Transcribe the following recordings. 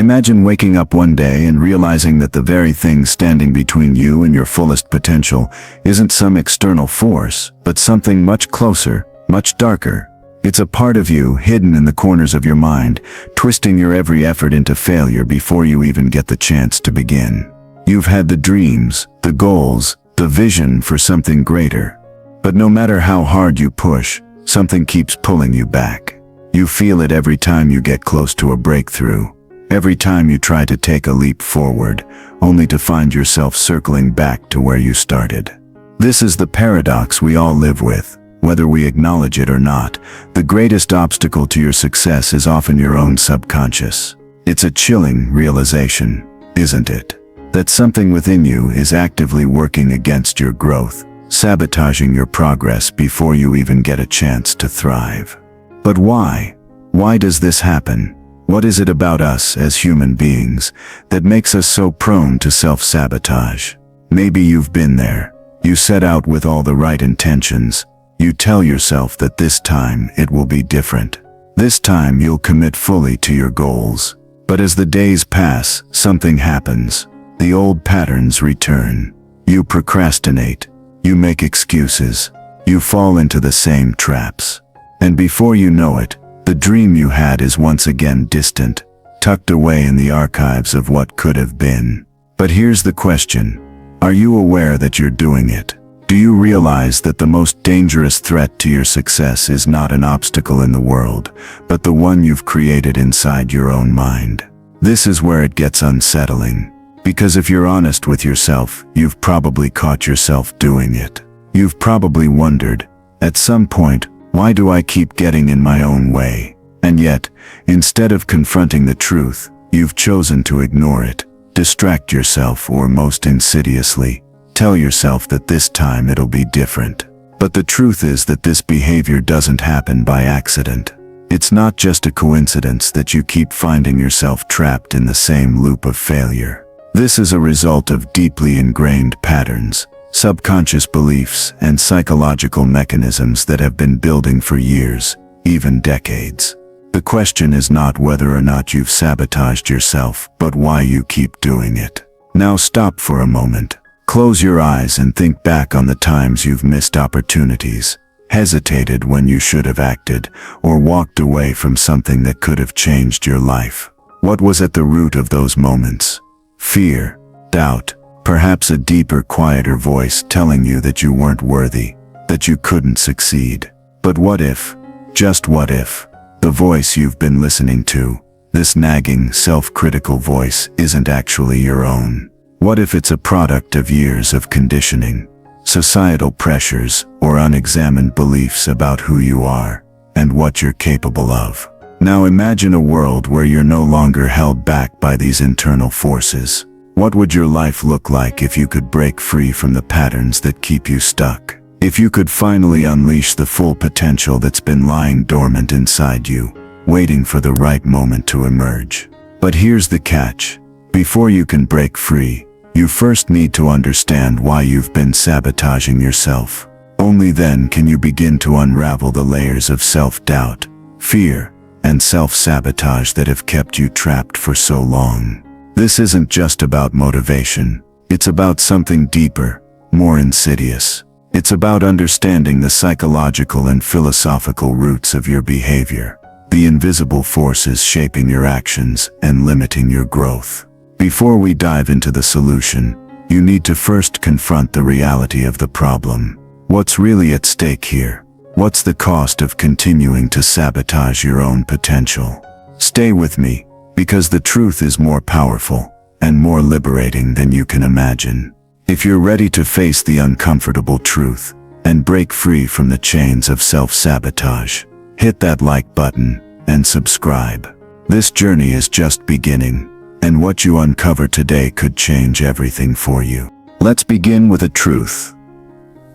Imagine waking up one day and realizing that the very thing standing between you and your fullest potential isn't some external force, but something much closer, much darker. It's a part of you hidden in the corners of your mind, twisting your every effort into failure before you even get the chance to begin. You've had the dreams, the goals, the vision for something greater. But no matter how hard you push, something keeps pulling you back. You feel it every time you get close to a breakthrough. Every time you try to take a leap forward, only to find yourself circling back to where you started. This is the paradox we all live with. Whether we acknowledge it or not, the greatest obstacle to your success is often your own subconscious. It's a chilling realization, isn't it? That something within you is actively working against your growth, sabotaging your progress before you even get a chance to thrive. But why? Why does this happen? What is it about us as human beings that makes us so prone to self-sabotage? Maybe you've been there. You set out with all the right intentions. You tell yourself that this time it will be different. This time you'll commit fully to your goals. But as the days pass, something happens. The old patterns return. You procrastinate. You make excuses. You fall into the same traps. And before you know it, the dream you had is once again distant, tucked away in the archives of what could have been. But here's the question. Are you aware that you're doing it? Do you realize that the most dangerous threat to your success is not an obstacle in the world, but the one you've created inside your own mind? This is where it gets unsettling. Because if you're honest with yourself, you've probably caught yourself doing it. You've probably wondered, at some point, why do I keep getting in my own way? And yet, instead of confronting the truth, you've chosen to ignore it, distract yourself, or most insidiously, tell yourself that this time it'll be different. But the truth is that this behavior doesn't happen by accident. It's not just a coincidence that you keep finding yourself trapped in the same loop of failure. This is a result of deeply ingrained patterns, subconscious beliefs, and psychological mechanisms that have been building for years, even decades. The question is not whether or not you've sabotaged yourself, but why you keep doing it. Now stop for a moment. Close your eyes and think back on the times you've missed opportunities, hesitated when you should have acted, or walked away from something that could have changed your life. What was at the root of those moments? Fear, doubt, perhaps a deeper, quieter voice telling you that you weren't worthy, that you couldn't succeed. But what if, just what if, the voice you've been listening to, this nagging, self-critical voice, isn't actually your own? What if it's a product of years of conditioning, societal pressures, or unexamined beliefs about who you are and what you're capable of? Now imagine a world where you're no longer held back by these internal forces. What would your life look like if you could break free from the patterns that keep you stuck? If you could finally unleash the full potential that's been lying dormant inside you, waiting for the right moment to emerge. But here's the catch. Before you can break free, you first need to understand why you've been sabotaging yourself. Only then can you begin to unravel the layers of self-doubt, fear, and self-sabotage that have kept you trapped for so long. This isn't just about motivation. It's about something deeper, more insidious. It's about understanding the psychological and philosophical roots of your behavior, the invisible forces shaping your actions and limiting your growth. Before we dive into the solution, you need to first confront the reality of the problem. What's really at stake here? What's the cost of continuing to sabotage your own potential? Stay with me, because the truth is more powerful and more liberating than you can imagine. If you're ready to face the uncomfortable truth and break free from the chains of self-sabotage, hit that like button and subscribe. This journey is just beginning, and what you uncover today could change everything for you. Let's begin with a truth.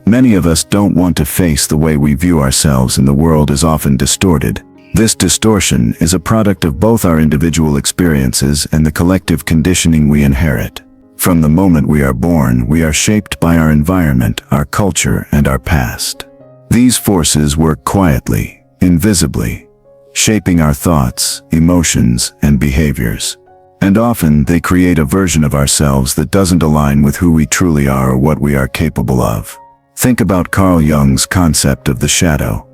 Many of us don't want to face the way we view ourselves, and the world is often distorted. This distortion is a product of both our individual experiences and the collective conditioning we inherit. From the moment we are born, we are shaped by our environment, our culture, and our past. These forces work quietly, invisibly, shaping our thoughts, emotions, and behaviors. And often they create a version of ourselves that doesn't align with who we truly are or what we are capable of. Think about Carl Jung's concept of the shadow,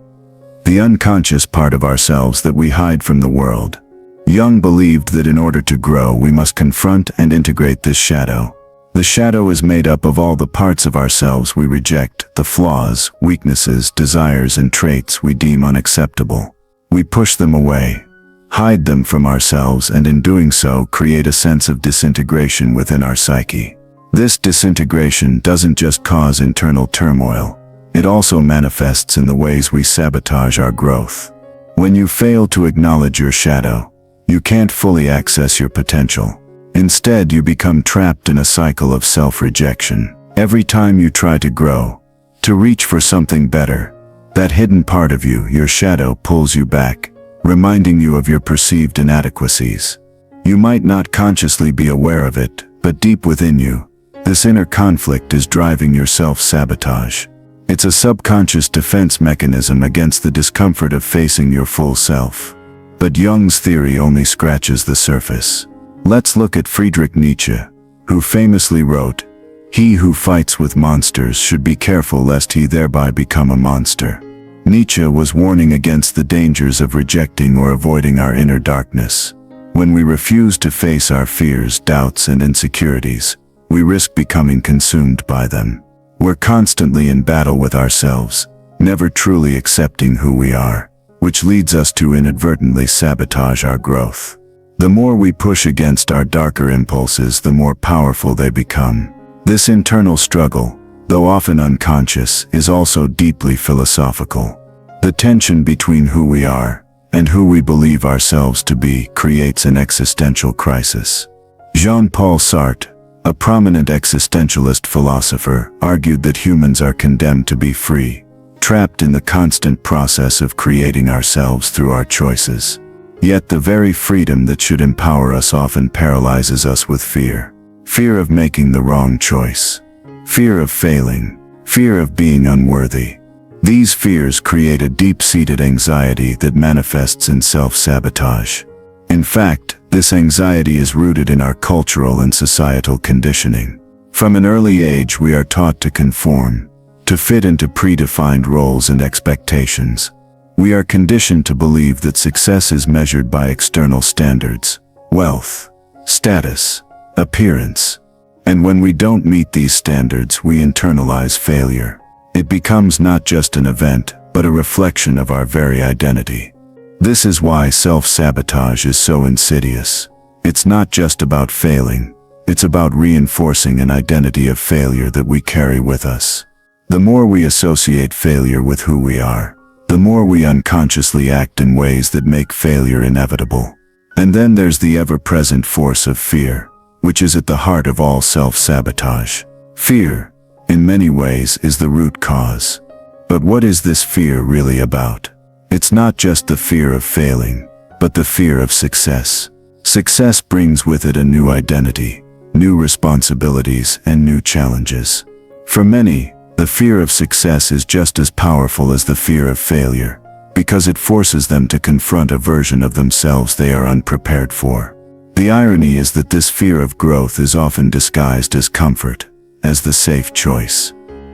the unconscious part of ourselves that we hide from the world. Jung believed that in order to grow, we must confront and integrate this shadow. The shadow is made up of all the parts of ourselves we reject, the flaws, weaknesses, desires, and traits we deem unacceptable. We push them away, hide them from ourselves, and in doing so create a sense of disintegration within our psyche. This disintegration doesn't just cause internal turmoil, it also manifests in the ways we sabotage our growth. When you fail to acknowledge your shadow, you can't fully access your potential. Instead, you become trapped in a cycle of self-rejection. Every time you try to grow, to reach for something better, that hidden part of you, your shadow, pulls you back, reminding you of your perceived inadequacies. You might not consciously be aware of it, but deep within you, this inner conflict is driving your self-sabotage. It's a subconscious defense mechanism against the discomfort of facing your full self. But Jung's theory only scratches the surface. Let's look at Friedrich Nietzsche, who famously wrote, "He who fights with monsters should be careful lest he thereby become a monster." Nietzsche was warning against the dangers of rejecting or avoiding our inner darkness. When we refuse to face our fears, doubts, and insecurities, we risk becoming consumed by them. We're constantly in battle with ourselves, never truly accepting who we are, which leads us to inadvertently sabotage our growth. The more we push against our darker impulses, the more powerful they become. This internal struggle, though often unconscious, is also deeply philosophical. The tension between who we are and who we believe ourselves to be creates an existential crisis. Jean-Paul Sartre, a prominent existentialist philosopher, argued that humans are condemned to be free, trapped in the constant process of creating ourselves through our choices. Yet the very freedom that should empower us often paralyzes us with fear. Fear of making the wrong choice. Fear of failing. Fear of being unworthy. These fears create a deep-seated anxiety that manifests in self-sabotage. In fact, this anxiety is rooted in our cultural and societal conditioning. From an early age, we are taught to conform, to fit into predefined roles and expectations. We are conditioned to believe that success is measured by external standards, wealth, status, appearance. And when we don't meet these standards, we internalize failure. It becomes not just an event, but a reflection of our very identity. This is why self-sabotage is so insidious. It's not just about failing, it's about reinforcing an identity of failure that we carry with us. The more we associate failure with who we are, the more we unconsciously act in ways that make failure inevitable. And then there's the ever-present force of fear, which is at the heart of all self-sabotage. Fear, in many ways, is the root cause. But what is this fear really about? It's not just the fear of failing, but the fear of success. Success brings with it a new identity, new responsibilities, and new challenges. For many, the fear of success is just as powerful as the fear of failure, because it forces them to confront a version of themselves they are unprepared for. The irony is that this fear of growth is often disguised as comfort, as the safe choice.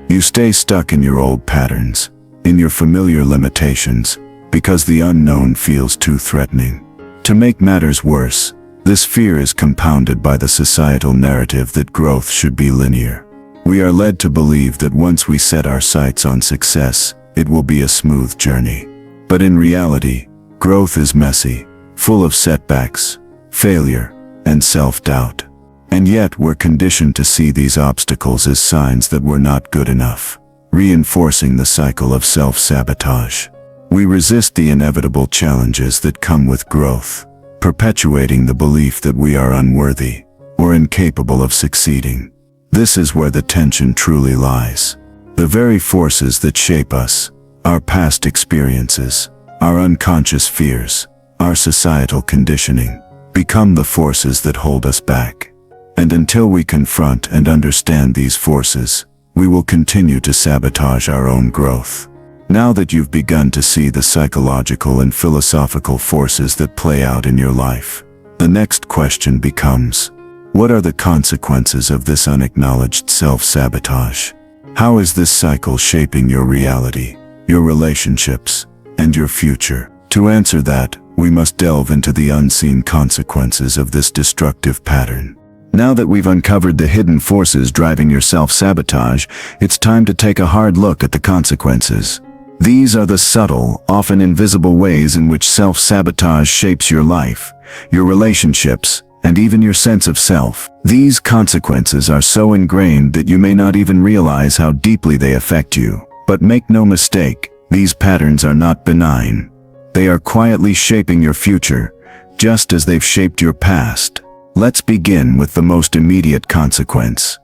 You stay stuck in your old patterns, in your familiar limitations, because the unknown feels too threatening. To make matters worse, this fear is compounded by the societal narrative that growth should be linear. We are led to believe that once we set our sights on success, it will be a smooth journey. But in reality, growth is messy, full of setbacks, failure, and self-doubt. And yet we're conditioned to see these obstacles as signs that we're not good enough, reinforcing the cycle of self-sabotage. We resist the inevitable challenges that come with growth, perpetuating the belief that we are unworthy or incapable of succeeding. This is where the tension truly lies. The very forces that shape us, our past experiences, our unconscious fears, our societal conditioning, become the forces that hold us back. And until we confront and understand these forces, we will continue to sabotage our own growth. Now that you've begun to see the psychological and philosophical forces that play out in your life, the The next question becomes, what are the consequences of this unacknowledged self-sabotage? How is this cycle shaping your reality, your relationships, and your future? To answer that, we must delve into the unseen consequences of this destructive pattern. Now that we've uncovered the hidden forces driving your self-sabotage, it's time to take a hard look at the consequences. These are the subtle, often invisible ways in which self-sabotage shapes your life, your relationships, and even your sense of self. These consequences are so ingrained that you may not even realize how deeply they affect you. But make no mistake, these patterns are not benign. They are quietly shaping your future, just as they've shaped your past. Let's begin with the most immediate consequence.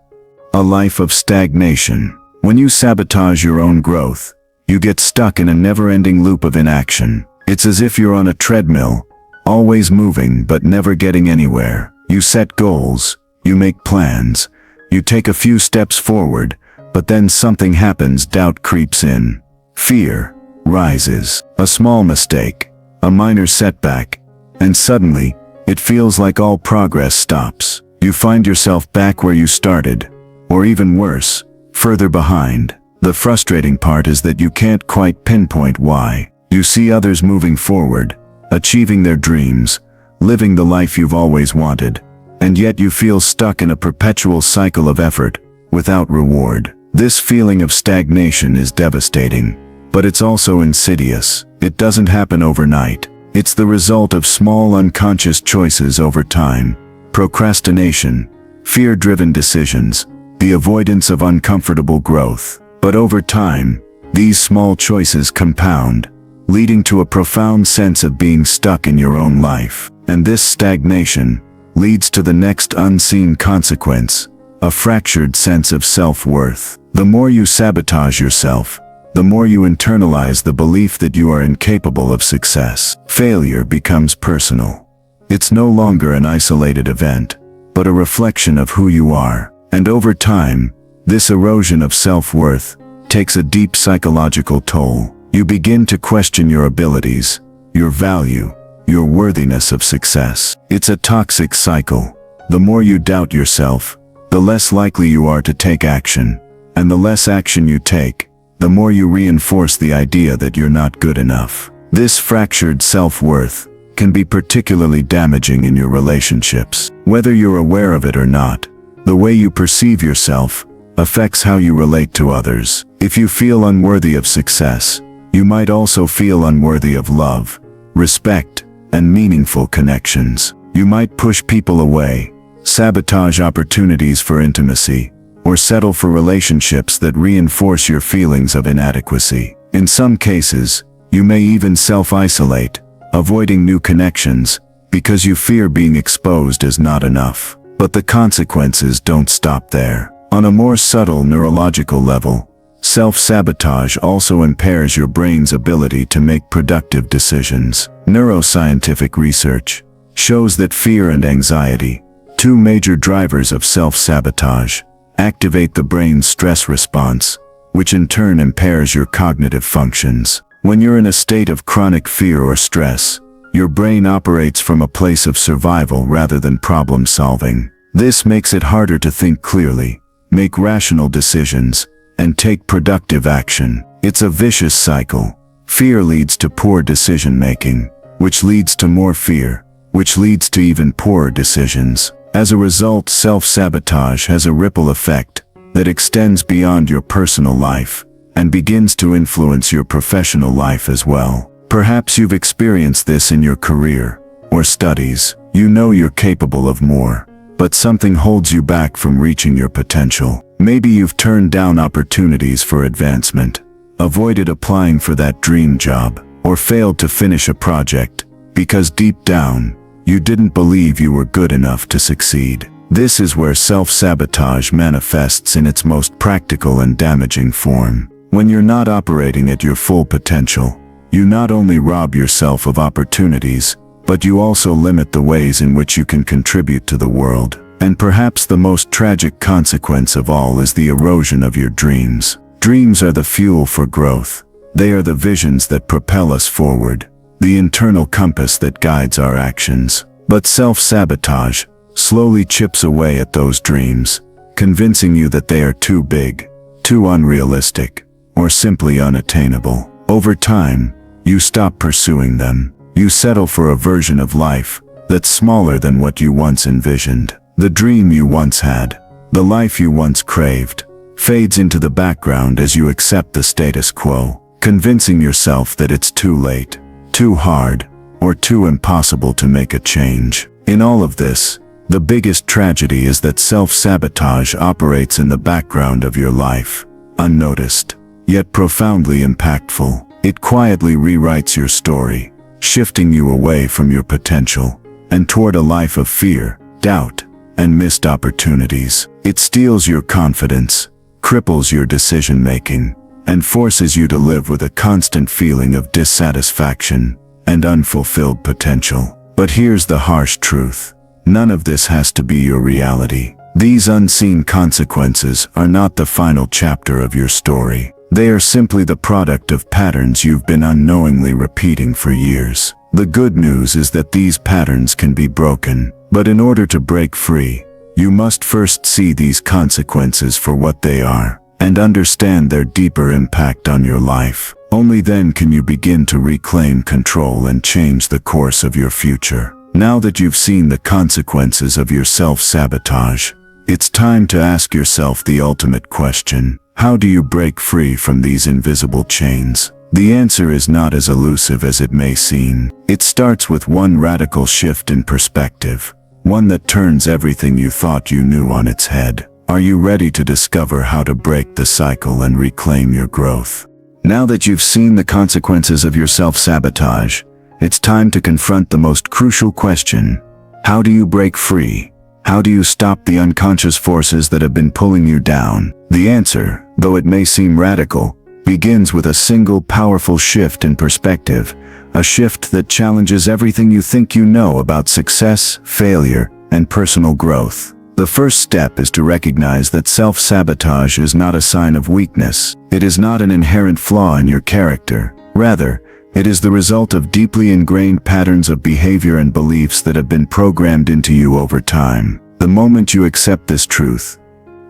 A life of stagnation. When you sabotage your own growth, you get stuck in a never-ending loop of inaction. It's as if you're on a treadmill, always moving but never getting anywhere. You set goals, you make plans, you take a few steps forward, but then something happens. Doubt creeps in. Fear rises. A small mistake, a minor setback, and suddenly, it feels like all progress stops. You find yourself back where you started, or even worse, further behind. The frustrating part is that you can't quite pinpoint why. You see others moving forward, achieving their dreams, living the life you've always wanted, and yet you feel stuck in a perpetual cycle of effort, without reward. This feeling of stagnation is devastating, but it's also insidious. It doesn't happen overnight. It's the result of small unconscious choices over time: procrastination, fear-driven decisions, the avoidance of uncomfortable growth. But over time, these small choices compound, leading to a profound sense of being stuck in your own life. And this stagnation leads to the next unseen consequence: a fractured sense of self-worth. The more you sabotage yourself, the more you internalize the belief that you are incapable of success. Failure becomes personal. It's no longer an isolated event, but a reflection of who you are. And over time, this erosion of self-worth takes a deep psychological toll. You begin to question your abilities, your value, your worthiness of success. It's a toxic cycle. The more you doubt yourself, the less likely you are to take action, and the less action you take, the more you reinforce the idea that you're not good enough. This fractured self-worth can be particularly damaging in your relationships. Whether you're aware of it or not, the way you perceive yourself affects how you relate to others. If you feel unworthy of success, you might also feel unworthy of love, respect, and meaningful connections. You might push people away, sabotage opportunities for intimacy, or settle for relationships that reinforce your feelings of inadequacy. In some cases, you may even self-isolate, avoiding new connections, because you fear being exposed as not enough. But the consequences don't stop there. On a more subtle neurological level, self-sabotage also impairs your brain's ability to make productive decisions. Neuroscientific research shows that fear and anxiety, two major drivers of self-sabotage, activate the brain's stress response, which in turn impairs your cognitive functions. When you're in a state of chronic fear or stress, your brain operates from a place of survival rather than problem solving. This makes it harder to think clearly, make rational decisions, and take productive action. It's a vicious cycle. Fear leads to poor decision-making, which leads to more fear, which leads to even poorer decisions. As a result, self-sabotage has a ripple effect that extends beyond your personal life and begins to influence your professional life as well. Perhaps you've experienced this in your career or studies. You know you're capable of more, but something holds you back from reaching your potential. Maybe you've turned down opportunities for advancement, avoided applying for that dream job, or failed to finish a project because deep down, you didn't believe you were good enough to succeed. This is where self-sabotage manifests in its most practical and damaging form. When you're not operating at your full potential, you not only rob yourself of opportunities, but you also limit the ways in which you can contribute to the world. And perhaps the most tragic consequence of all is the erosion of your dreams. Dreams are the fuel for growth. They are the visions that propel us forward, the internal compass that guides our actions. But self-sabotage slowly chips away at those dreams, convincing you that they are too big, too unrealistic, or simply unattainable. Over time, you stop pursuing them. You settle for a version of life that's smaller than what you once envisioned. The dream you once had, the life you once craved, fades into the background as you accept the status quo, convincing yourself that it's too late, too hard, or too impossible to make a change. In all of this, the biggest tragedy is that self-sabotage operates in the background of your life, unnoticed, yet profoundly impactful. It quietly rewrites your story, shifting you away from your potential and toward a life of fear, doubt, and missed opportunities. It steals your confidence, cripples your decision-making, and forces you to live with a constant feeling of dissatisfaction and unfulfilled potential. But here's the harsh truth. None of this has to be your reality. These unseen consequences are not the final chapter of your story. They are simply the product of patterns you've been unknowingly repeating for years. The good news is that these patterns can be broken, but in order to break free, you must first see these consequences for what they are, and understand their deeper impact on your life. Only then can you begin to reclaim control and change the course of your future. Now that you've seen the consequences of your self-sabotage, it's time to ask yourself the ultimate question. How do you break free from these invisible chains? The answer is not as elusive as it may seem. It starts with one radical shift in perspective, one that turns everything you thought you knew on its head. Are you ready to discover how to break the cycle and reclaim your growth? Now that you've seen the consequences of your self-sabotage, it's time to confront the most crucial question. How do you break free? How do you stop the unconscious forces that have been pulling you down? The answer, though it may seem radical, begins with a single powerful shift in perspective, a shift that challenges everything you think you know about success, failure, and personal growth. The first step is to recognize that self-sabotage is not a sign of weakness. It is not an inherent flaw in your character. Rather, it is the result of deeply ingrained patterns of behavior and beliefs that have been programmed into you over time. The moment you accept this truth,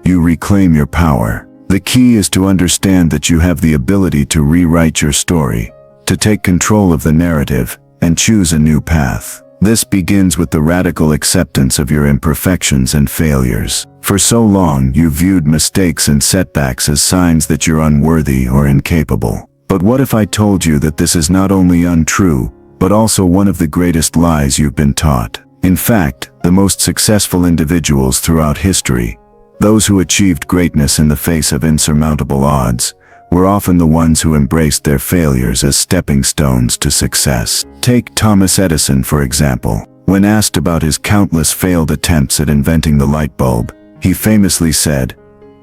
you reclaim your power. The key is to understand that you have the ability to rewrite your story, to take control of the narrative, and choose a new path. This begins with the radical acceptance of your imperfections and failures. For so long, you viewed mistakes and setbacks as signs that you're unworthy or incapable. But what if I told you that this is not only untrue, but also one of the greatest lies you've been taught? In fact, the most successful individuals throughout history, those who achieved greatness in the face of insurmountable odds, were often the ones who embraced their failures as stepping stones to success. Take Thomas Edison, for example. When asked about his countless failed attempts at inventing the light bulb, he famously said,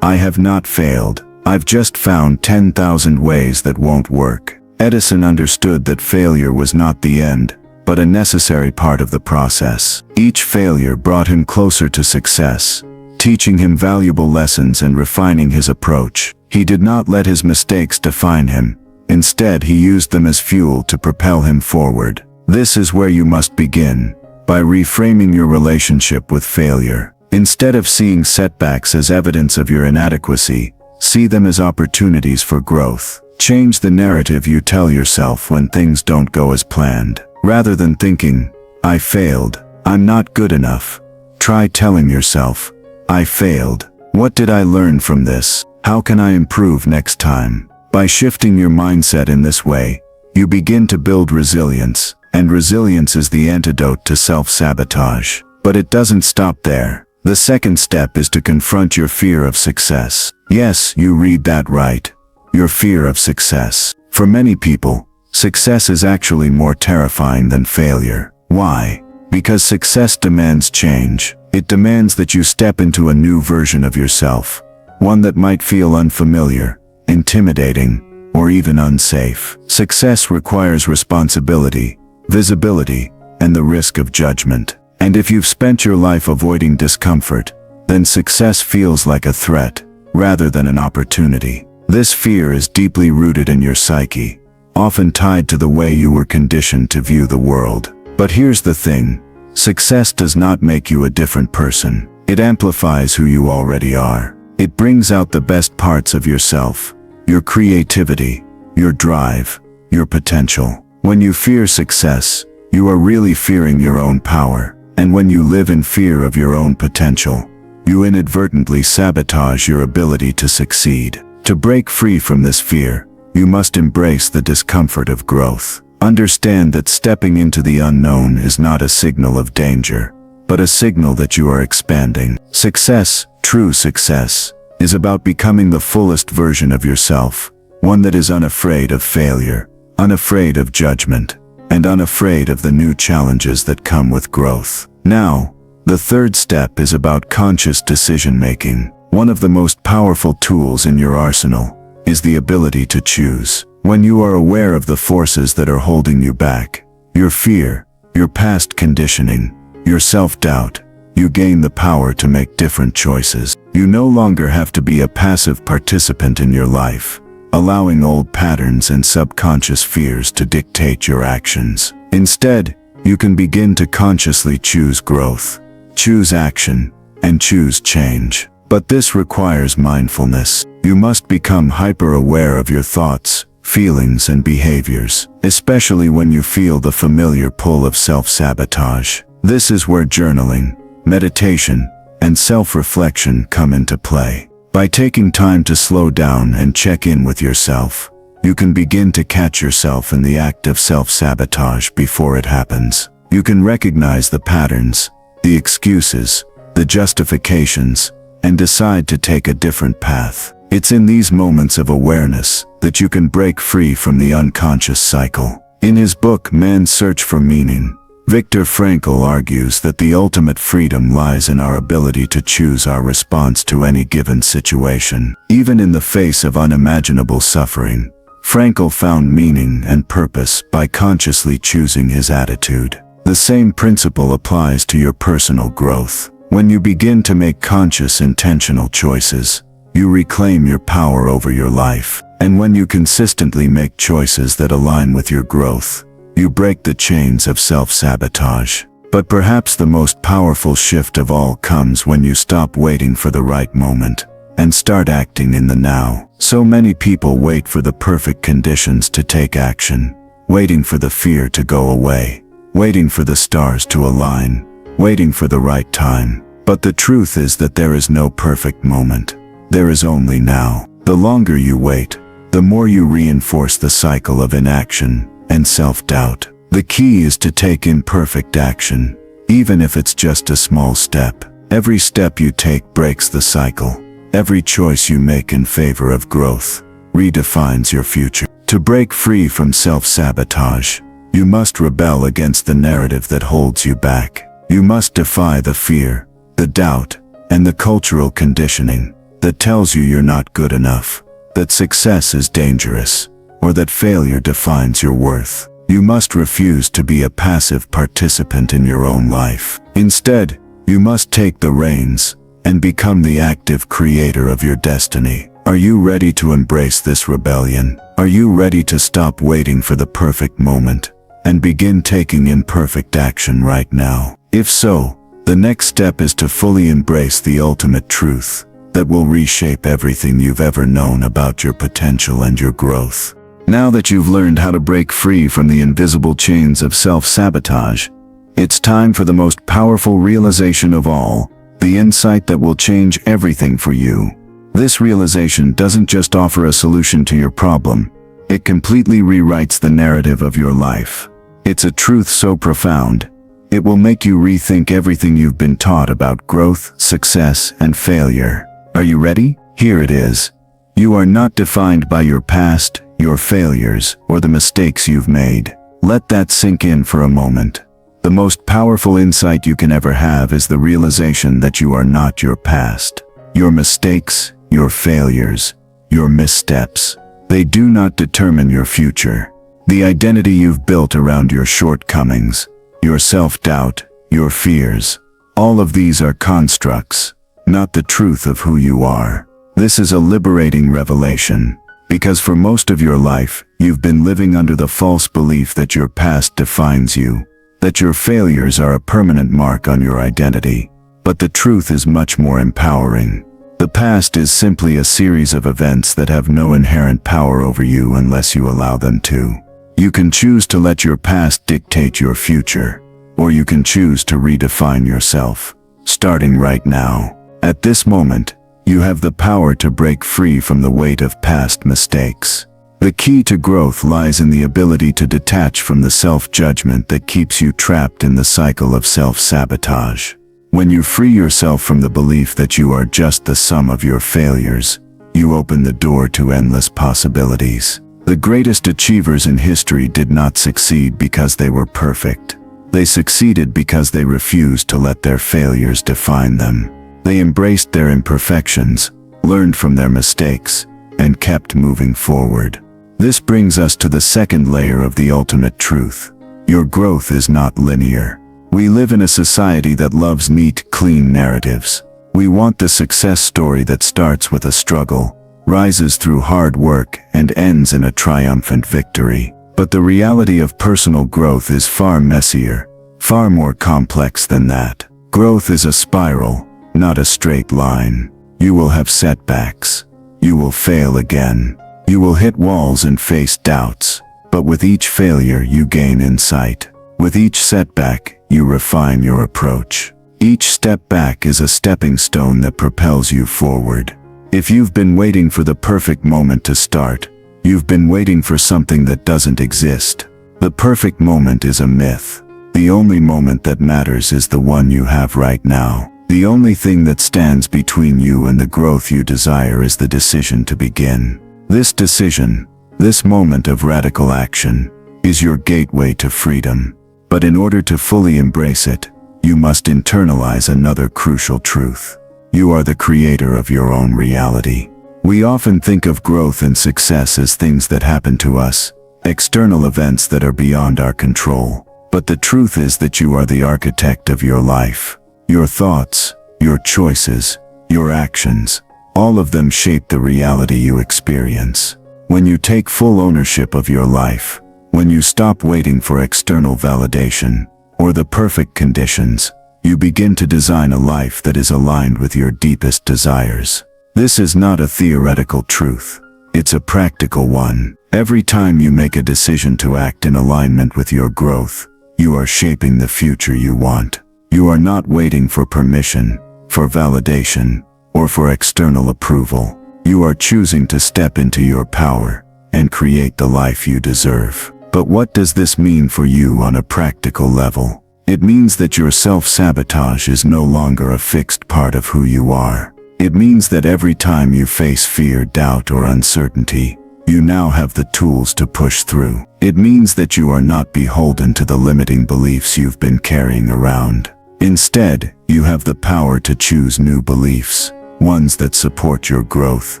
"I have not failed. I've just found 10,000 ways that won't work." Edison understood that failure was not the end, but a necessary part of the process. Each failure brought him closer to success, teaching him valuable lessons and refining his approach. He did not let his mistakes define him. Instead, he used them as fuel to propel him forward. This is where you must begin, by reframing your relationship with failure. Instead of seeing setbacks as evidence of your inadequacy, see them as opportunities for growth. Change the narrative you tell yourself when things don't go as planned. Rather than thinking, "I failed, I'm not good enough," try telling yourself, "I failed. What did I learn from this? How can I improve next time?" By shifting your mindset in this way, you begin to build resilience, and resilience is the antidote to self-sabotage. But it doesn't stop there. The second step is to confront your fear of success. Yes, you read that right. Your fear of success. For many people, success is actually more terrifying than failure. Why? Because success demands change. It demands that you step into a new version of yourself, one that might feel unfamiliar, intimidating, or even unsafe. Success requires responsibility, visibility, and the risk of judgment. And if you've spent your life avoiding discomfort, then success feels like a threat, rather than an opportunity. This fear is deeply rooted in your psyche, often tied to the way you were conditioned to view the world. But here's the thing, Success does not make you a different person. It amplifies who you already are. It brings out the best parts of yourself, your creativity, your drive, your potential. When you fear success, you are really fearing your own power. And when you live in fear of your own potential, you inadvertently sabotage your ability to succeed. To break free from this fear, you must embrace the discomfort of growth. Understand that stepping into the unknown is not a signal of danger, but a signal that you are expanding. Success, true success, is about becoming the fullest version of yourself, one that is unafraid of failure, unafraid of judgment, and unafraid of the new challenges that come with growth. Now, the third step is about conscious decision-making. One of the most powerful tools in your arsenal is the ability to choose. When you are aware of the forces that are holding you back, your fear, your past conditioning, your self-doubt, you gain the power to make different choices. You no longer have to be a passive participant in your life, allowing old patterns and subconscious fears to dictate your actions. Instead, you can begin to consciously choose growth, choose action, and choose change. But this requires mindfulness. You must become hyper-aware of your thoughts, feelings, and behaviors, especially when you feel the familiar pull of self-sabotage. This is where journaling, meditation, and self-reflection come into play. By taking time to slow down and check in with yourself, you can begin to catch yourself in the act of self-sabotage before it happens. You can recognize the patterns, the excuses, the justifications, and decide to take a different path. It's in these moments of awareness that you can break free from the unconscious cycle. In his book, Man's Search for Meaning, Viktor Frankl argues that the ultimate freedom lies in our ability to choose our response to any given situation. Even in the face of unimaginable suffering, Frankl found meaning and purpose by consciously choosing his attitude. The same principle applies to your personal growth. When you begin to make conscious, intentional choices, you reclaim your power over your life. And when you consistently make choices that align with your growth, you break the chains of self-sabotage. But perhaps the most powerful shift of all comes when you stop waiting for the right moment and start acting in the now. So many people wait for the perfect conditions to take action, waiting for the fear to go away, waiting for the stars to align, waiting for the right time. But the truth is that there is no perfect moment. There is only now. The longer you wait, the more you reinforce the cycle of inaction and self-doubt. The key is to take imperfect action, even if it's just a small step. Every step you take breaks the cycle. Every choice you make in favor of growth redefines your future. To break free from self-sabotage, you must rebel against the narrative that holds you back. You must defy the fear, the doubt, and the cultural conditioning that tells you you're not good enough, that success is dangerous, or that failure defines your worth. You must refuse to be a passive participant in your own life. Instead, you must take the reins and become the active creator of your destiny. Are you ready to embrace this rebellion? Are you ready to stop waiting for the perfect moment and begin taking imperfect action right now? If so, the next step is to fully embrace the ultimate truth that will reshape everything you've ever known about your potential and your growth. Now that you've learned how to break free from the invisible chains of self-sabotage, it's time for the most powerful realization of all, the insight that will change everything for you. This realization doesn't just offer a solution to your problem, it completely rewrites the narrative of your life. It's a truth so profound, it will make you rethink everything you've been taught about growth, success, and failure. Are you ready? Here it is. You are not defined by your past, your failures, or the mistakes you've made. Let that sink in for a moment. The most powerful insight you can ever have is the realization that you are not your past. Your mistakes, your failures, your missteps, they do not determine your future. The identity you've built around your shortcomings, your self-doubt, your fears, all of these are constructs, not the truth of who you are. This is a liberating revelation, because for most of your life, you've been living under the false belief that your past defines you, that your failures are a permanent mark on your identity. But the truth is much more empowering. The past is simply a series of events that have no inherent power over you unless you allow them to. You can choose to let your past dictate your future, or you can choose to redefine yourself. Starting right now, at this moment, you have the power to break free from the weight of past mistakes. The key to growth lies in the ability to detach from the self-judgment that keeps you trapped in the cycle of self-sabotage. When you free yourself from the belief that you are just the sum of your failures, you open the door to endless possibilities. The greatest achievers in history did not succeed because they were perfect. They succeeded because they refused to let their failures define them. They embraced their imperfections, learned from their mistakes, and kept moving forward. This brings us to the second layer of the ultimate truth. Your growth is not linear. We live in a society that loves neat, clean narratives. We want the success story that starts with a struggle, rises through hard work, and ends in a triumphant victory. But the reality of personal growth is far messier, far more complex than that. Growth is a spiral, not a straight line. You will have setbacks. You will fail again. You will hit walls and face doubts. But with each failure you gain insight. With each setback, you refine your approach. Each step back is a stepping stone that propels you forward. If you've been waiting for the perfect moment to start, you've been waiting for something that doesn't exist. The perfect moment is a myth. The only moment that matters is the one you have right now. The only thing that stands between you and the growth you desire is the decision to begin. This decision, this moment of radical action, is your gateway to freedom. But in order to fully embrace it, you must internalize another crucial truth. You are the creator of your own reality. We often think of growth and success as things that happen to us, external events that are beyond our control. But the truth is that you are the architect of your life. Your thoughts, your choices, your actions, all of them shape the reality you experience. When you take full ownership of your life, when you stop waiting for external validation or the perfect conditions, you begin to design a life that is aligned with your deepest desires. This is not a theoretical truth. It's a practical one. Every time you make a decision to act in alignment with your growth, you are shaping the future you want. You are not waiting for permission, for validation, or for external approval. You are choosing to step into your power and create the life you deserve. But what does this mean for you on a practical level? It means that your self-sabotage is no longer a fixed part of who you are. It means that every time you face fear, doubt, or uncertainty, you now have the tools to push through. It means that you are not beholden to the limiting beliefs you've been carrying around. Instead, you have the power to choose new beliefs, ones that support your growth,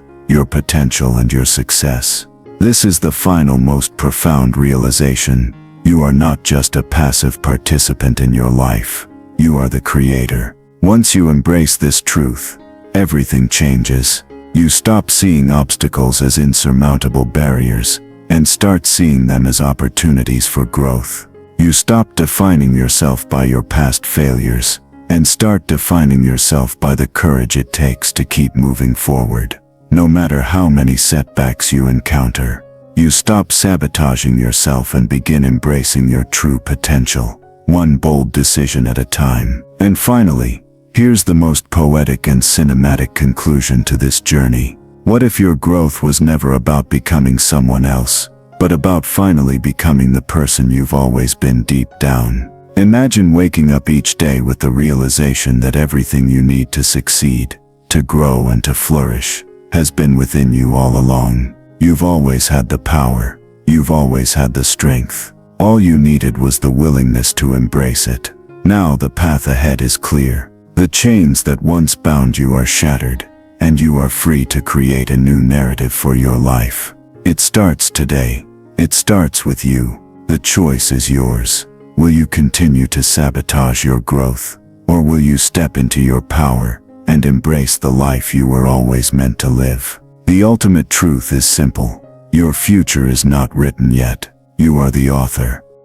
your potential, and your success. This is the final, most profound realization. You are not just a passive participant in your life. You are the creator. Once you embrace this truth, everything changes. You stop seeing obstacles as insurmountable barriers and start seeing them as opportunities for growth. You stop defining yourself by your past failures and start defining yourself by the courage it takes to keep moving forward. No matter how many setbacks you encounter, you stop sabotaging yourself and begin embracing your true potential, one bold decision at a time. And finally, here's the most poetic and cinematic conclusion to this journey. What if your growth was never about becoming someone else, but about finally becoming the person you've always been deep down? Imagine waking up each day with the realization that everything you need to succeed, to grow, and to flourish has been within you all along. You've always had the power. You've always had the strength. All you needed was the willingness to embrace it. Now the path ahead is clear. The chains that once bound you are shattered, and you are free to create a new narrative for your life. It starts today. It starts with you. The choice is yours. Will you continue to sabotage your growth, or will you step into your power and embrace the life you were always meant to live? The ultimate truth is simple. Your future is not written yet. You are the author.